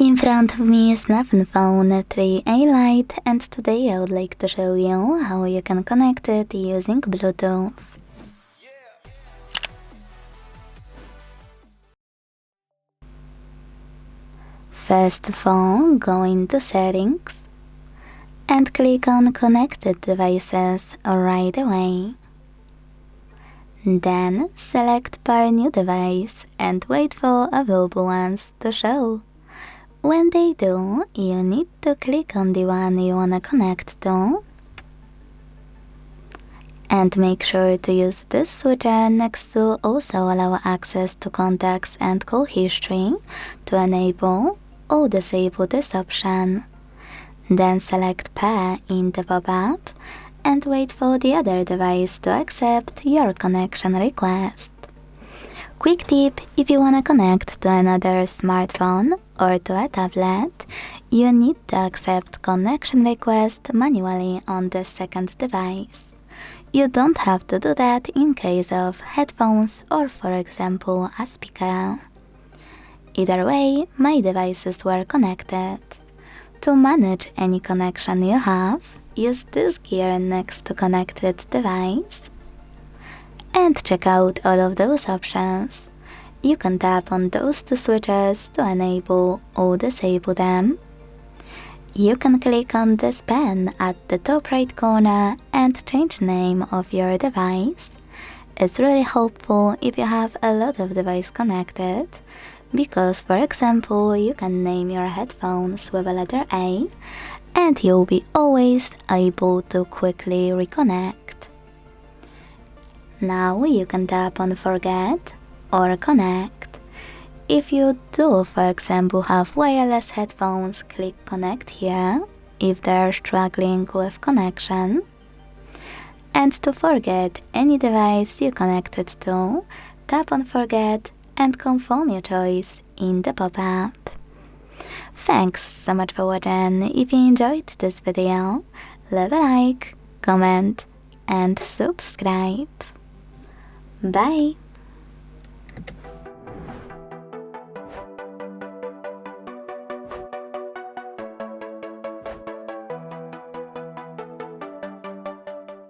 In front of me is nothing phone 3A Lite, and today I would like to show you how you can connect it using Bluetooth. First of all, go into Settings and click on Connected Devices right away. Then select Pair New Device and wait for available ones to show. When they do, you need to click on the one you wanna connect to. And make sure to use this switcher next to also allow access to contacts and call history to enable or disable this option. Then select Pair in the pop-up and wait for the other device to accept your connection request. Quick tip: if you want to connect to another smartphone or to a tablet, you need to accept connection request manually on the second device. You don't have to do that in case of headphones or, for example, a speaker. Either way, my devices were connected. To manage any connection you have, use this gear next to connected device and check out all of those options. You can tap on those two switches to enable or disable them. You can click on this pen at the top right corner and change name of your device. It's really helpful if you have a lot of devices connected, because for example you can name your headphones with a letter A and you'll be always able to quickly reconnect. Now you can tap on Forget or Connect. If you do, for example, have wireless headphones, click Connect here if they're struggling with connection. And to forget any device you connected to, tap on Forget and confirm your choice in the pop-up. Thanks so much for watching. If you enjoyed this video, leave a like, comment and subscribe. Bye!